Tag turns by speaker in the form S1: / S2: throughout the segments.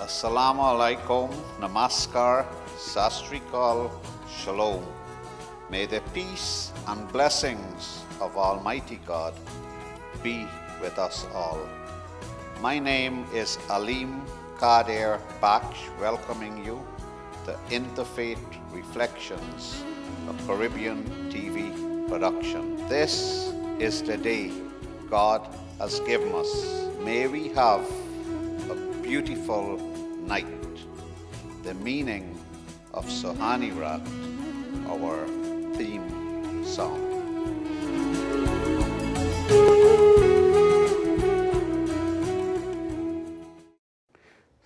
S1: Assalamu alaikum, namaskar, sastrikal, shalom. May the peace and blessings of Almighty God be with us all. My name is Aleem Kader Baksh, welcoming you to Interfaith Reflections, a Caribbean TV production. This is the day God has given us. May we have a beautiful night. The meaning of Sohani Rat, our theme song.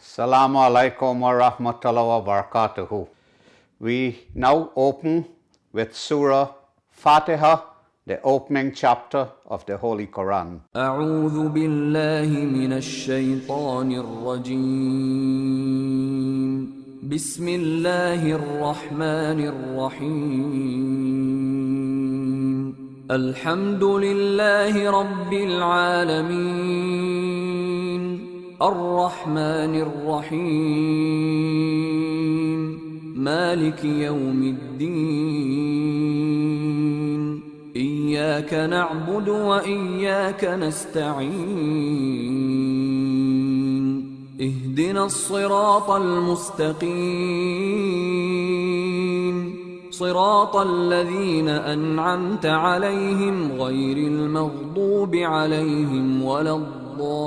S1: Assalamu alaikum wa rahmatullahi wa barakatuhu. We now open with Surah Fatiha, the opening chapter of the Holy Quran.
S2: أعوذ بالله من الشيطان الرجيم. بسم الله الرحمن الرحيم. الحمد لله رب العالمين. الرحمن الرحيم. مالك يوم الدين. إياك نعبد وإياك نستعين. اهدنا الصراط المستقيم. صراط الذين أنعمت عليهم غير المغضوب عليهم ولا الضالين.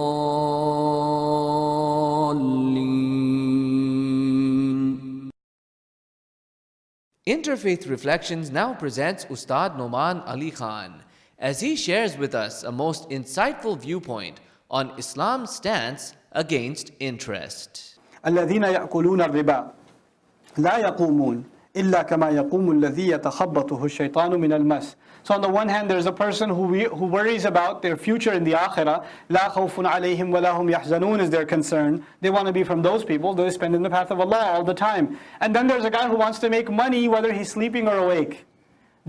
S3: Interfaith Reflections now presents Ustad Noman Ali Khan as he shares with us a most insightful viewpoint on Islam's stance against interest.
S4: الذين يأكلون الربا لا يقومون إلا كما يقوم الذي يتخبطه الشيطان من المس. So on the one hand, there's a person who worries about their future in the akhirah. لا خوف عليهم ولا هم يحزنون is their concern. They want to be from those people. They spend in the path of Allah all the time. And then there's a guy who wants to make money whether he's sleeping or awake.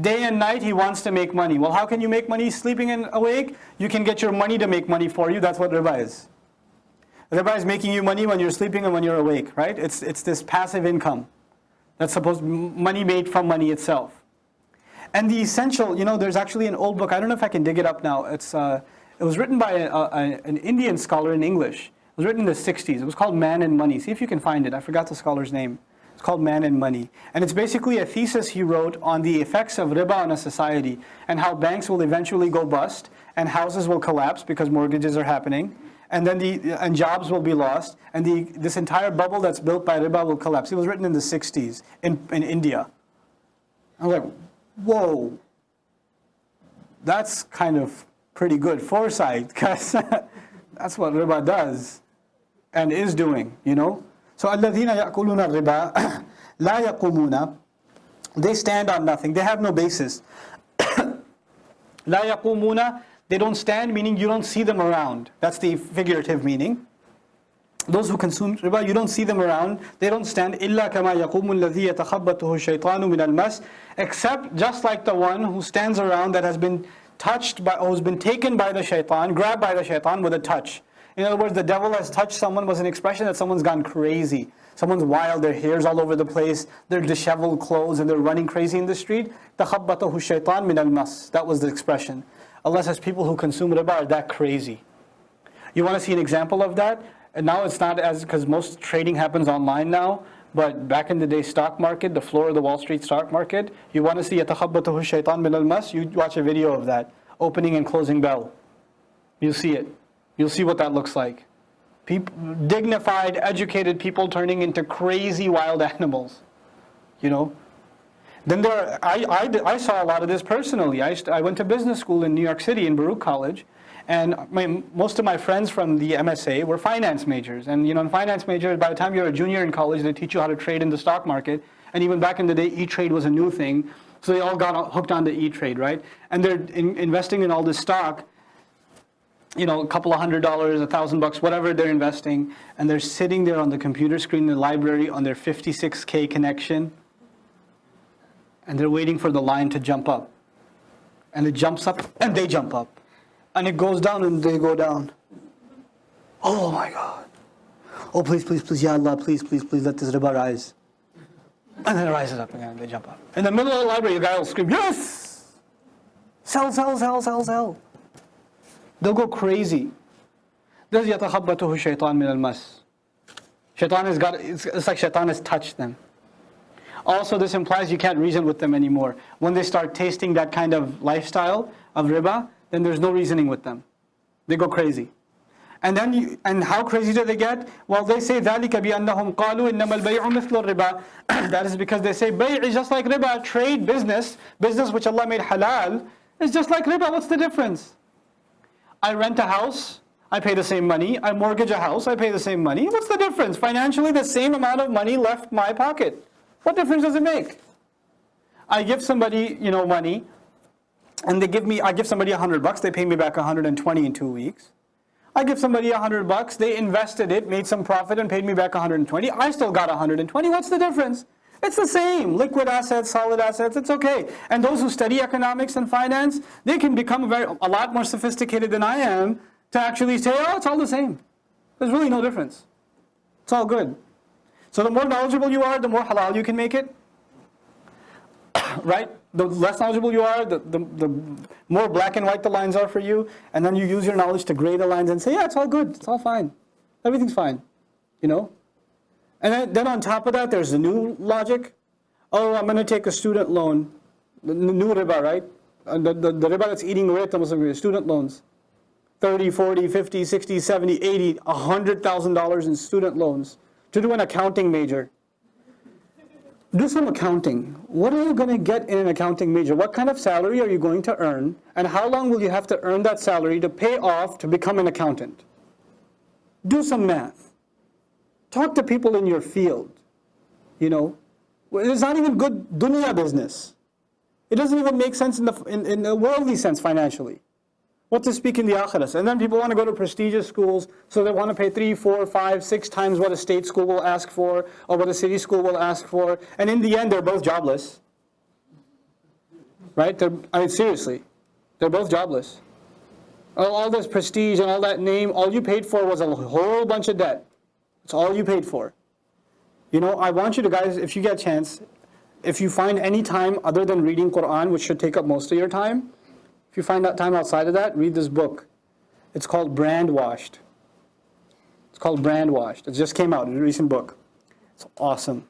S4: Day and night he wants to make money. Well, how can you make money sleeping and awake? You can get your money to make money for you. That's what riba is. Riba is making you money when you're sleeping and when you're awake, right? It's this passive income. That's supposed to be money made from money itself. And the essential, there's actually an old book. I don't know if I can dig it up now. It was written by an Indian scholar in English. It was written in the 60s. It was called Man and Money. See if you can find it. I forgot the scholar's name. It's called Man and Money. And it's basically a thesis he wrote on the effects of riba on a society and how banks will eventually go bust and houses will collapse because mortgages are happening. And then jobs will be lost, and this entire bubble that's built by riba will collapse. It was written in the 60s in India. I was like, whoa, that's kind of pretty good foresight, because that's what riba does and is doing, So الَّذِينَ يَأْكُلُونَ الرِّبَا لَا يَقُومُونَ. They stand on nothing. They have no basis. لَا يَقُومُونَ. They don't stand, meaning you don't see them around. That's the figurative meaning. Those who consume riba, you don't see them around. They don't stand. إِلَّا كَمَا يَقُومُ الَّذِي يَتَخَبَّطُهُ الشَّيْطَانُ مِنَ الْمَسِّ. Except just like the one who stands around that has been touched by, or has been taken by the shaitan, grabbed by the shaitan with a touch. In other words, the devil has touched someone was an expression that someone's gone crazy. Someone's wild, their hair's all over the place, their disheveled clothes, and they're running crazy in the street. تَخَبَّطَهُ الشَّيْطَانُ مِنَ الْمَسِّ. That was the expression. Allah says people who consume riba are that crazy. You want to see an example of that? And now it's not because most trading happens online now, but back in the day, stock market, the floor of the Wall Street stock market, you want to see يَتَخَبَّطُهُ الشَّيْطَانُ مِنَ الْمَسِّ, you watch a video of that, opening and closing bell. You'll see it. You'll see what that looks like. Dignified, educated people turning into crazy wild animals. Then I saw a lot of this personally. I went to business school in New York City in Baruch College, and most of my friends from the MSA were finance majors. And in finance majors, by the time you're a junior in college, they teach you how to trade in the stock market. And even back in the day, E-Trade was a new thing. So they all got hooked on to E-Trade, right? And they're investing in all this stock, a couple of $100, $1,000, whatever they're investing. And they're sitting there on the computer screen in the library on their 56K connection. And they're waiting for the line to jump up. And it jumps up, and they jump up. And it goes down, and they go down. Oh my God. Oh, please, please, please, Ya Allah, please, please, please, let this riba rise. And then it rises up again, they jump up. In the middle of the library, the guy will scream, yes! Sell, sell, sell, sell, sell. They'll go crazy. This يَتَخَبَّتُهُ الشَّيْطَانُ مِنَ الْمَسِّ. Shaitan has got, it's like shaitan has touched them. Also, this implies you can't reason with them anymore. When they start tasting that kind of lifestyle of riba, then there's no reasoning with them. They go crazy. And then, and how crazy do they get? Well, they say ذَلِكَ بِأَنَّهُمْ قَالُوا إِنَّمَا الْبَيْعُ مِثْلُ الرِّبَى. That is because they say bay' is just like riba, trade, business which Allah made halal, is just like riba. What's the difference? I rent a house, I pay the same money. I mortgage a house, I pay the same money. What's the difference? Financially, the same amount of money left my pocket. What difference does it make? I give somebody, money, and I give somebody $100, they pay me back 120 in 2 weeks. I give somebody $100, they invested it, made some profit, and paid me back 120. I still got 120. What's the difference? It's the same. Liquid assets, solid assets, it's okay. And those who study economics and finance, they can become a lot more sophisticated than I am to actually say, oh, it's all the same. There's really no difference. It's all good. So the more knowledgeable you are, the more halal you can make it. Right? The less knowledgeable you are, the more black and white the lines are for you. And then you use your knowledge to gray the lines and say, yeah, it's all good. It's all fine. Everything's fine. And then on top of that, there's the new logic. Oh, I'm going to take a student loan. The new riba, right? The riba that's eating away at the Muslim community, student loans. 30, 40, 50, 60, 70, 80, $100,000 in student loans to do an accounting major. Do some accounting. What are you going to get in an accounting major? What kind of salary are you going to earn? And how long will you have to earn that salary to pay off to become an accountant? Do some math. Talk to people in your field. It's not even good dunya business. It doesn't even make sense in the worldly sense financially. What to speak in the akhiras. And then people want to go to prestigious schools, so they want to pay 3, 4, 5, 6 times what a state school will ask for, or what a city school will ask for. And in the end, they're both jobless. Right? Seriously. They're both jobless. All this prestige and all that name, all you paid for was a whole bunch of debt. That's all you paid for. I want you to guys, if you get a chance, if you find any time other than reading Quran, which should take up most of your time, if you find that time outside of that, read this book. It's called Brand Washed. It just came out, a recent book. It's awesome.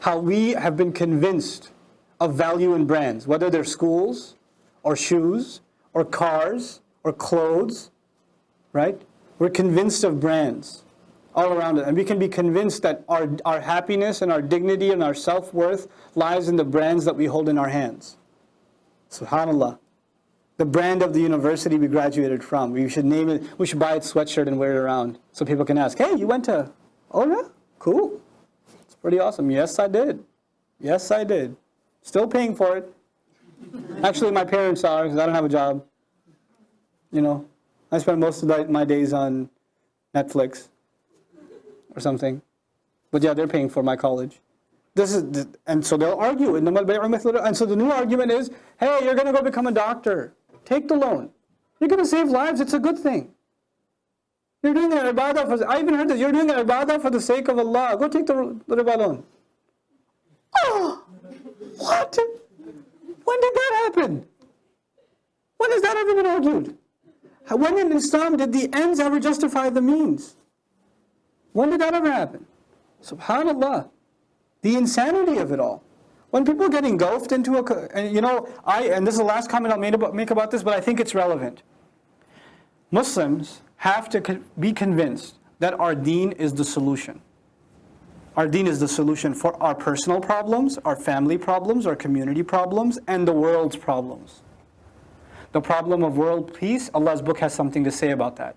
S4: How we have been convinced of value in brands, whether they're schools, or shoes, or cars, or clothes, right? We're convinced of brands all around it. And we can be convinced that our happiness and our dignity and our self-worth lies in the brands that we hold in our hands. SubhanAllah. The brand of the university we graduated from. We should name it, we should buy its sweatshirt and wear it around. So people can ask, hey, you went to, oh yeah, cool. It's pretty awesome. Yes, I did. Yes, I did. Still paying for it. Actually, my parents are, because I don't have a job. I spend most of my days on Netflix or something. But yeah, they're paying for my college. And so they'll argue. And so the new argument is, hey, you're going to go become a doctor. Take the loan. You're going to save lives. It's a good thing. You're doing an ibadah I even heard this. You're doing an ibadah for the sake of Allah. Go take the riba loan. Oh, what? When did that happen? When has that ever been argued? When in Islam did the ends ever justify the means? When did that ever happen? SubhanAllah. The insanity of it all. When people get engulfed into and this is the last comment I'll make about this, but I think it's relevant. Muslims have to be convinced that our deen is the solution. Our deen is the solution for our personal problems, our family problems, our community problems, and the world's problems. The problem of world peace, Allah's book has something to say about that.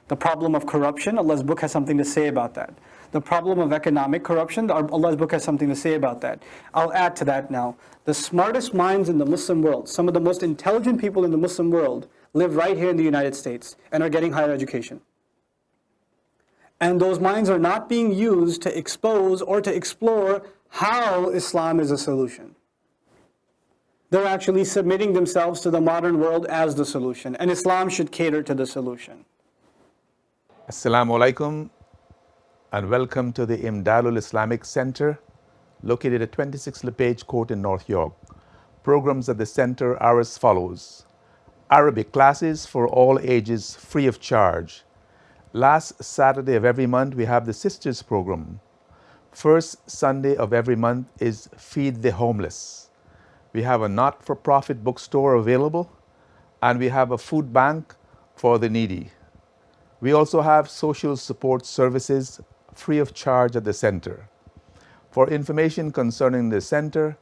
S4: The problem of corruption, Allah's book has something to say about that. The problem of economic corruption, Allah's book has something to say about that. I'll add to that now. The smartest minds in the Muslim world, some of the most intelligent people in the Muslim world, live right here in the United States and are getting higher education. And those minds are not being used to expose or to explore how Islam is a solution. They're actually submitting themselves to the modern world as the solution. And Islam should cater to the solution.
S5: Assalamu alaikum. and welcome to the Imdadul Islamic Center, located at 26 LePage Court in North York. Programs at the center are as follows. Arabic classes for all ages, free of charge. Last Saturday of every month, we have the Sisters program. First Sunday of every month is Feed the Homeless. We have a not-for-profit bookstore available, and we have a food bank for the needy. We also have social support services free of charge at the center. For information concerning the center,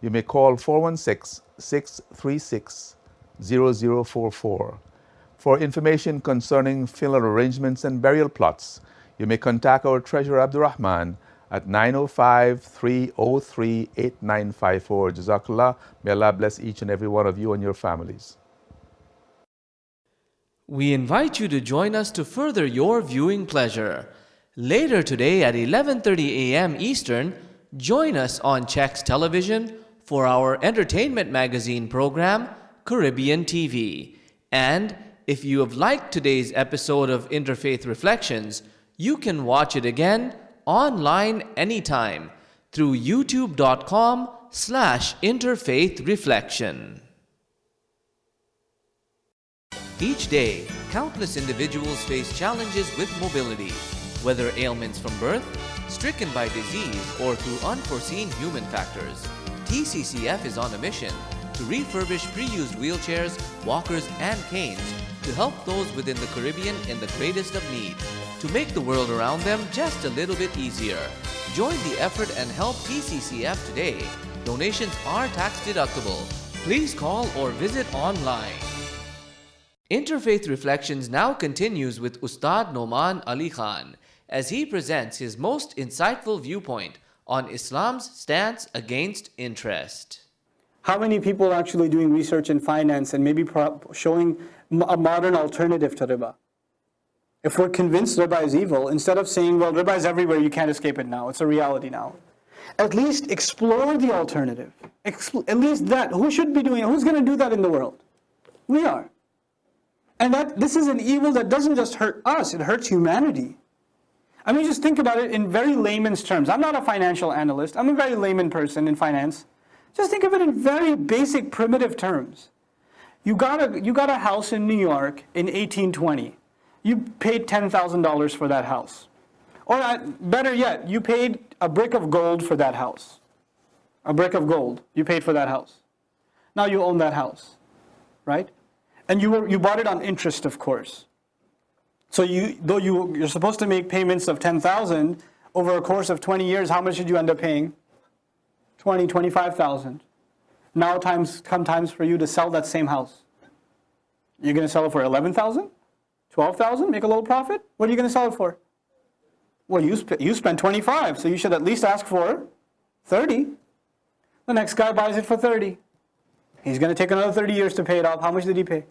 S5: you may call 416-636-0044. For information concerning funeral arrangements and burial plots, you may contact our Treasurer Abdurrahman at 905-303-8954. Jazakallah. May Allah bless each and every one of you and your families.
S3: We invite you to join us to further your viewing pleasure. Later today at 11:30 a.m. Eastern, join us on Czechs Television for our entertainment magazine program, Caribbean TV. And if you have liked today's episode of Interfaith Reflections, you can watch it again online anytime through youtube.com/interfaithreflection. Each day, countless individuals face challenges with mobility, whether ailments from birth, stricken by disease, or through unforeseen human factors. TCCF is on a mission to refurbish pre-used wheelchairs, walkers, and canes to help those within the Caribbean in the greatest of need, to make the world around them just a little bit easier. Join the effort and help TCCF today. Donations are tax deductible. Please call or visit online. Interfaith Reflections now continues with Ustad Noman Ali Khan as he presents his most insightful viewpoint on Islam's stance against interest.
S4: How many people are actually doing research in finance and maybe showing a modern alternative to riba? If we're convinced riba is evil, instead of saying, well, riba is everywhere, you can't escape it now, it's a reality now, at least explore the alternative. At least that. Who should be doing it? Who's going to do that in the world? We are. And this is an evil that doesn't just hurt us, it hurts humanity. I mean, just think about it in very layman's terms. I'm not a financial analyst. I'm a very layman person in finance. Just think of it in very basic, primitive terms. You got a house in New York in 1820. You paid $10,000 for that house. Or better yet, you paid a brick of gold for that house. A brick of gold you paid for that house. Now you own that house, right? And you bought it on interest, of course. So you're supposed to make payments of $10,000 over a course of 20 years. How much did you end up paying? $25,000. Now come times for you to sell that same house. You're going to sell it for $11,000, $12,000, make a little profit. What are you going to sell it for? Well, you spent $25,000, so you should at least ask for $30,000. The next guy buys it for $30,000. He's going to take another 30 years to pay it off. How much did he pay?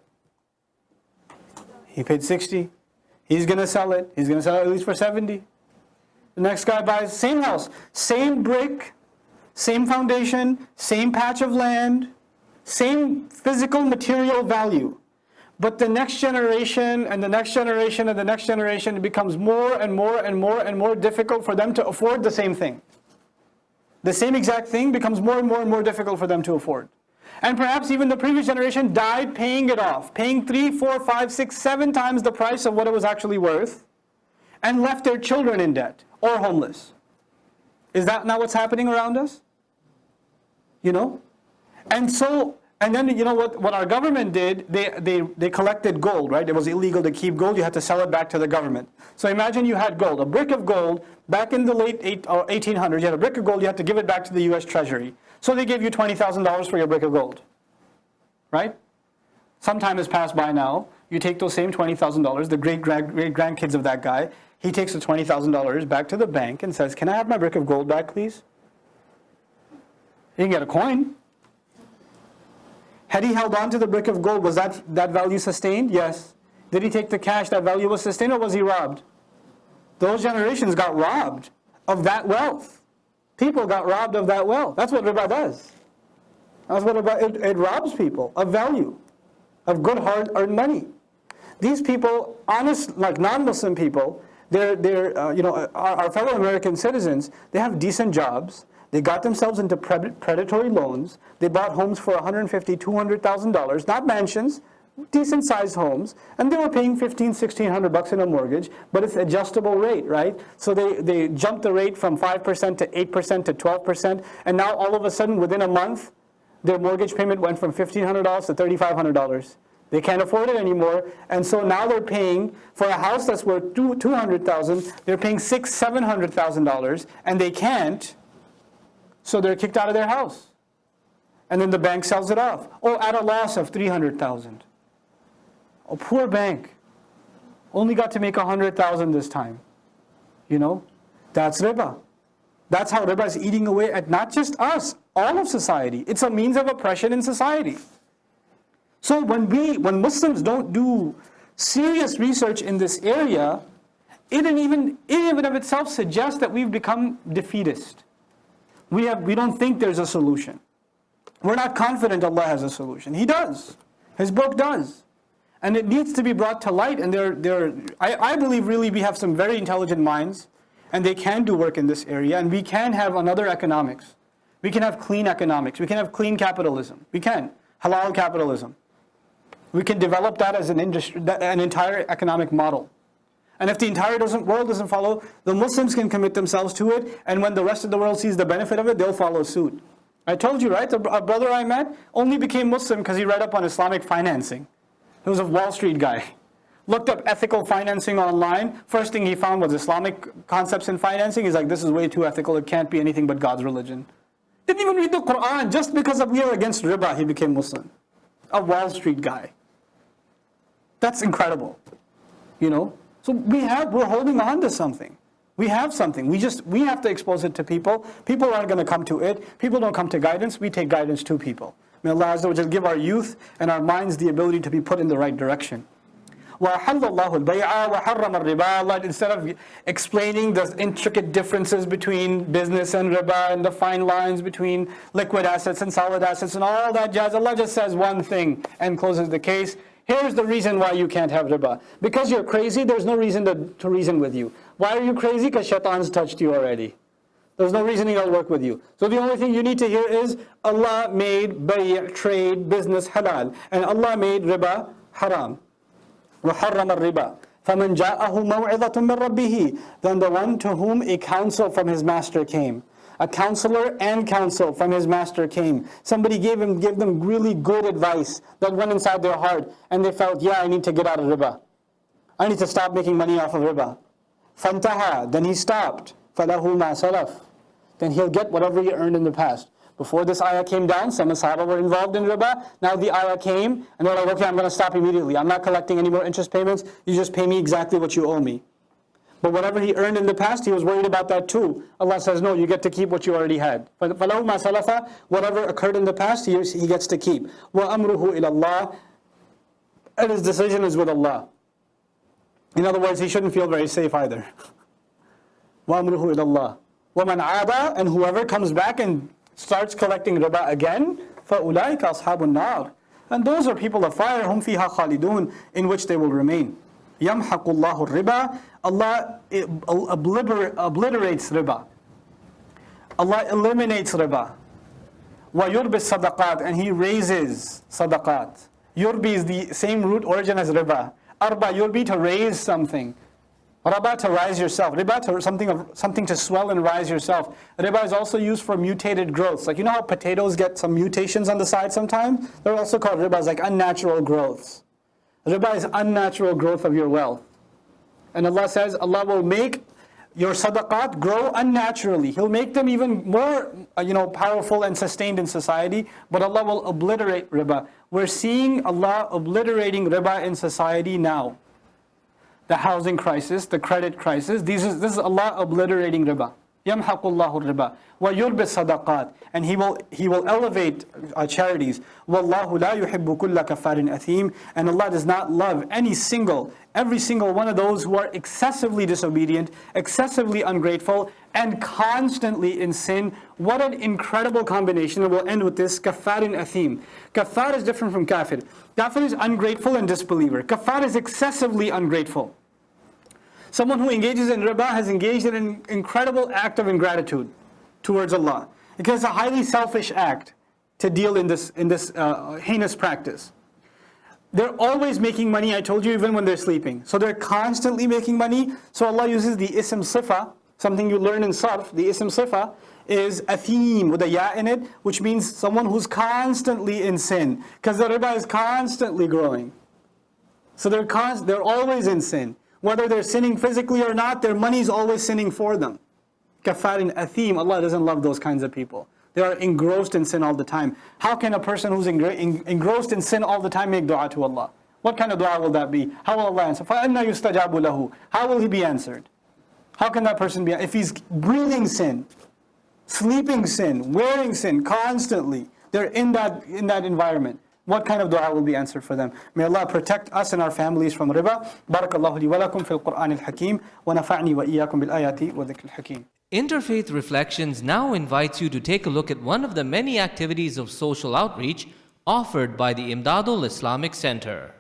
S4: He paid $60,000. He's going to sell it. He's going to sell it at least for $70,000. The next guy buys the same house, same brick, same foundation, same patch of land, same physical material value. But the next generation and the next generation and the next generation, it becomes more and more and more and more difficult for them to afford the same thing. The same exact thing becomes more and more and more difficult for them to afford. And perhaps even the previous generation died paying it off, paying 3, 4, 5, 6, 7 times the price of what it was actually worth, and left their children in debt or homeless. Is that not what's happening around us? You know? And then you know what our government did? They collected gold, right? It was illegal to keep gold. You had to sell it back to the government. So imagine you had gold, a brick of gold, back in the late 1800s. You had a brick of gold, you had to give it back to the U.S. Treasury. So they gave you $20,000 for your brick of gold, right? Some time has passed by now. You take those same $20,000, the great-grandkids of that guy, he takes the $20,000 back to the bank and says, can I have my brick of gold back, please? He can get a coin. Had he held on to the brick of gold, was that value sustained? Yes. Did he take the cash, that value was sustained, or was he robbed? Those generations got robbed of that wealth. People got robbed of that wealth. That's what riba does. That's what it robs people of value, of good hard-earned money. These people, honest, like non-Muslim people, Our fellow American citizens, they have decent jobs. They got themselves into predatory loans. They bought homes for $150,000, $200,000, not mansions, decent-sized homes, and they were paying $1,500, $1,600 in a mortgage, but it's adjustable rate, right? So they jumped the rate from 5% to 8% to 12%, and now all of a sudden, within a month, their mortgage payment went from $1,500 to $3,500. They can't afford it anymore, and so now they're paying for a house that's worth $200,000. They're paying $600,000, $700,000, and they can't. So they're kicked out of their house, and then the bank sells it off. Oh, at a loss of $300,000. A poor bank only got to make $100,000 this time. That's riba. That's how riba is eating away at not just us, all of society. It's a means of oppression in society. So when Muslims don't do serious research in this area, it in and of itself suggests that we've become defeatist. We don't think there's a solution. We're not confident Allah has a solution. He does. His book does. And it needs to be brought to light. And I believe really we have some very intelligent minds, and they can do work in this area, and we can have another economics. We can have clean economics. We can have clean capitalism. We can. Halal capitalism. We can develop that as an industry, an entire economic model. And if the entire world doesn't follow, the Muslims can commit themselves to it, and when the rest of the world sees the benefit of it, they'll follow suit. I told you, right? A brother I met only became Muslim because he read up on Islamic financing. He was a Wall Street guy. Looked up ethical financing online. First thing he found was Islamic concepts in financing. He's like, this is way too ethical. It can't be anything but God's religion. Didn't even read the Quran. Just because we are against riba, he became Muslim. A Wall Street guy. That's incredible. So we're holding on to something. We have something. We have to expose it to people. People aren't going to come to it. People don't come to guidance. We take guidance to people. May Allah Azza wa Jal give our youth and our minds the ability to be put in the right direction. وَأَحَلَّ اللَّهُ الْبَيْعَ وَحَرَّمَ الرِّبَا. Allah, instead of explaining the intricate differences between business and riba and the fine lines between liquid assets and solid assets and all that jazz, Allah just says one thing and closes the case. Here's the reason why you can't have riba. Because you're crazy, there's no reason to reason with you. Why are you crazy? Because shaitan's touched you already. There's no reasoning that'll work with you. So the only thing you need to hear is Allah made bay', trade, business halal. And Allah made riba haram. وَحَرَّمَ الرِّبَا فَمَنْ جَاءَهُ مَوْعِظَةٌ مِّن رَبِّهِ. Then the one to whom a counsel from his master came. A counselor and counsel from his master came. Somebody gave them really good advice that went inside their heart, and they felt, yeah, I need to get out of riba. I need to stop making money off of riba. فَانْتَهَا. Then he stopped. فَلَهُ مَا سَلَفَ. Then he'll get whatever he earned in the past. Before this ayah came down, some Sahaba were involved in riba. Now the ayah came, and they're like, okay, I'm going to stop immediately. I'm not collecting any more interest payments. You just pay me exactly what you owe me. But whatever he earned in the past, he was worried about that too. Allah says, no, you get to keep what you already had. فَلَهُ مَا سَلَفَ. Whatever occurred in the past, he gets to keep. وَأَمْرُهُ إِلَى اللَّهِ. And his decision is with Allah. In other words, he shouldn't feel very safe either. وَأَمْرُهُ إِلَى اللَّهِ. وَمَنْ عَادَ. And whoever comes back and starts collecting riba again, فَأُولَٰئِكَ أَصْحَابُ النَّارِ. And those are people of fire, هُمْ فِيهَا خَالِدُونَ, in which they will remain. يَمْحَقُ اللَّهُ الرِّبَا. Allah obliterates riba. Allah eliminates riba. وَيُرْبِ الصَّدَقَاتِ. And He raises sadaqat. Yurbi is the same root origin as riba. Arba, yurbi, to raise something. Raba, to rise yourself. Riba, to something to swell and rise yourself. Riba is also used for mutated growths. Like, you know how potatoes get some mutations on the side sometimes? They're also called ribas, like unnatural growths. Riba is unnatural growth of your wealth. And Allah says, Allah will make your sadaqat grow unnaturally. He'll make them even more powerful and sustained in society, but Allah will obliterate riba. We're seeing Allah obliterating riba in society now. The housing crisis, the credit crisis, this is Allah obliterating riba. يَمْحَقُ اللَّهُ الرِّبَا وَيُرْبِ الصَّدَقَاتِ. And He will elevate charities. وَاللَّهُ لَا يُحِبُّ كُلَّ كَفَّارٍ أَثِيمٍ. And Allah does not love every single one of those who are excessively disobedient, excessively ungrateful, and constantly in sin. What an incredible combination. And we'll end with this, كَفَّارٍ أَثِيمٍ. Kaffar is different from kafir. Kafir is ungrateful and disbeliever. Kaffar is excessively ungrateful. Someone who engages in riba has engaged in an incredible act of ingratitude towards Allah, because it's a highly selfish act to deal in this heinous practice. They're always making money, I told you, even when they're sleeping. So they're constantly making money. So Allah uses the ism sifa, something you learn in sarf. The ism sifa is athim with a ya in it, which means someone who's constantly in sin, because the riba is constantly growing. So they're always in sin. Whether they're sinning physically or not, their money is always sinning for them. Kafarin athim, Allah doesn't love those kinds of people. They are engrossed in sin all the time. How can a person who's engrossed in sin all the time make dua to Allah? What kind of dua will that be? How will Allah answer? فَأَنَّ يُسْتَجَابُ لَهُ. How will he be answered? How can that person be? If he's breathing sin, sleeping sin, wearing sin constantly, they're in that environment. What kind of dua will be answered for them? May Allah protect us and our families from riba. Barakallahu li wa lakum fil Qur'an al-Hakim wa nafa'ni wa iyyakum bil ayati wa dhikr al-Hakim.
S3: Interfaith Reflections now invites you to take a look at one of the many activities of social outreach offered by the Imdadul Islamic Center.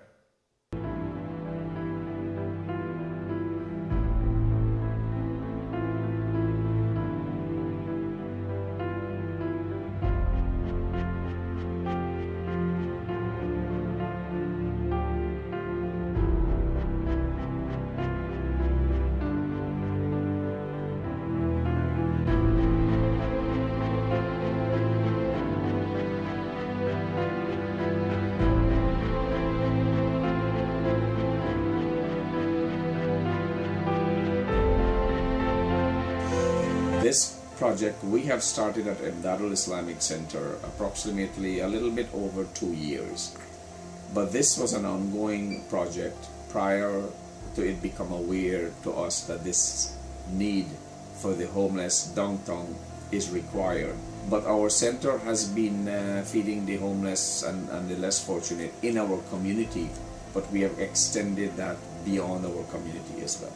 S6: This project we have started at Imdadul Islamic Center approximately a little bit over 2 years. But this was an ongoing project prior to it become aware to us that this need for the homeless downtown is required. But our center has been feeding the homeless and the less fortunate in our community, but we have extended that beyond our community as well.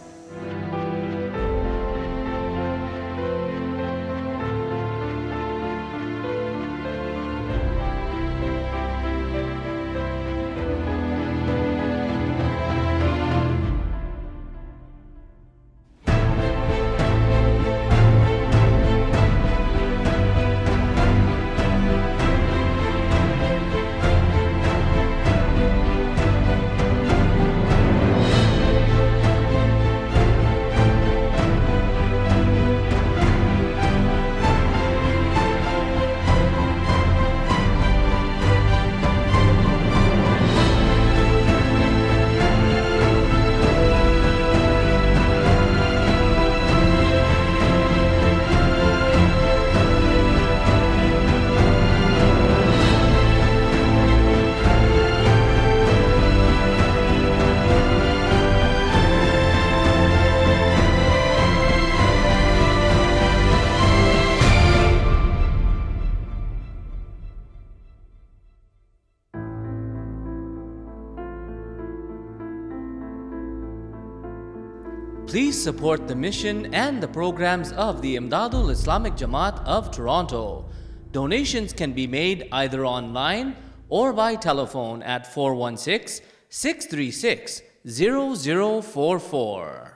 S3: Please support the mission and the programs of the Imdadul Islamic Jamaat of Toronto. Donations can be made either online or by telephone at 416-636-0044.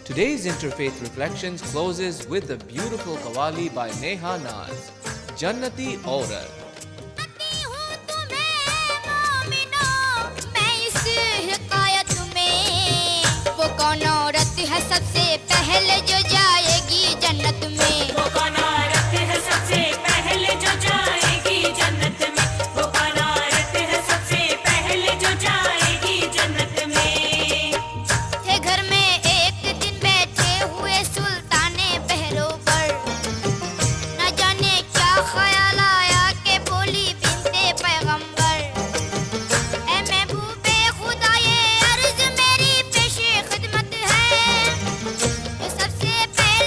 S3: Today's Interfaith Reflections closes with a beautiful qawwali by Neha Naz, Jannati Aurat.
S7: औरत है सबसे पहले जो जाएगी जन्नत में वो कौन औरत है सबसे पहले जो जाएगी जन्नत में वो कौन औरत है सबसे पहले जो जाएगी जन्नत में थे घर में एक दिन बैठे हुए सुल्ताने पहरों पर न जाने क्या ख्याल आया कि बोली बिनते पैगंबर ए महबूबे खुदा ये अर्ज मेरी पेशे खिदमत है सबसे पहले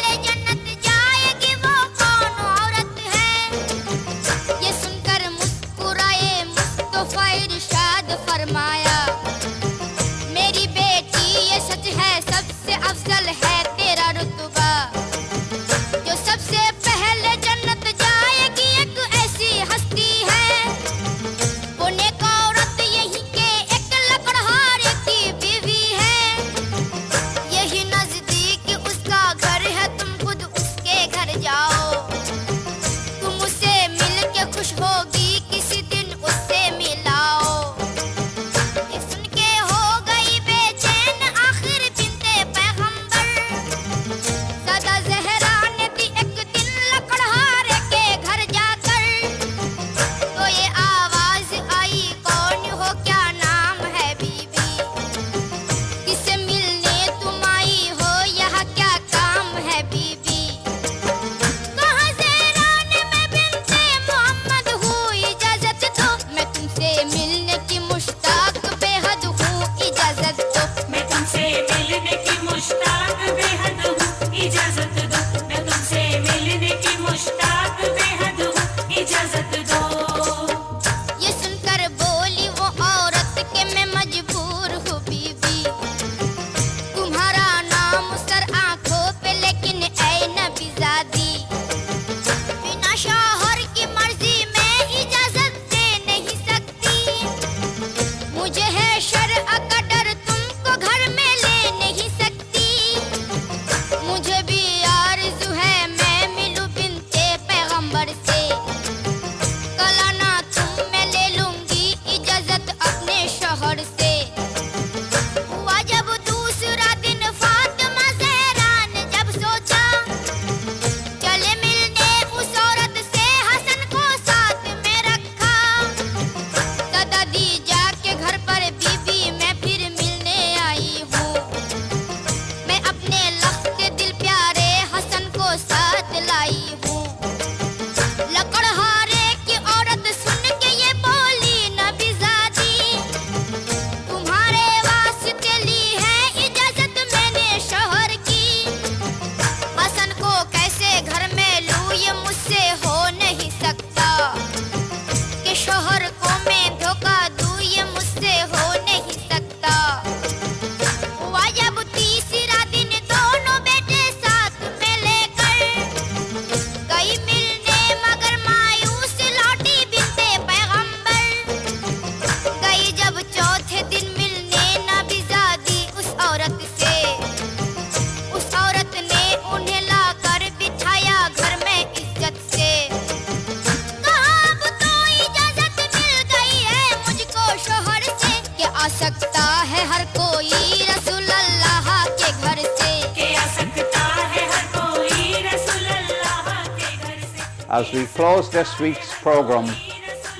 S7: सकता है हर कोई रसूल अल्लाह के घर से के आ सकता है हर कोई रसूल अल्लाह के घर से
S1: As we close this week's program,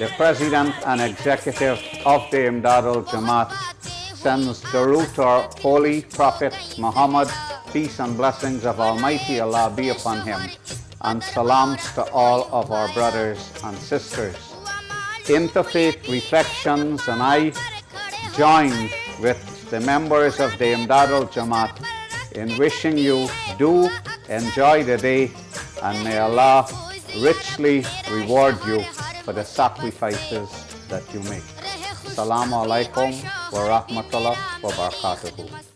S1: the President and Executive of the Imdadul Jamaat sends Durood to our Holy Prophet Muhammad, peace and blessings of Almighty Allah be upon him, and salams to all of our brothers and sisters. Interfaith Reflections and I join with the members of the Imdadul Jamaat in wishing you do enjoy the day, and may Allah richly reward you for the sacrifices that you make. Assalamu alaikum wa rahmatullah wa barakatuhu.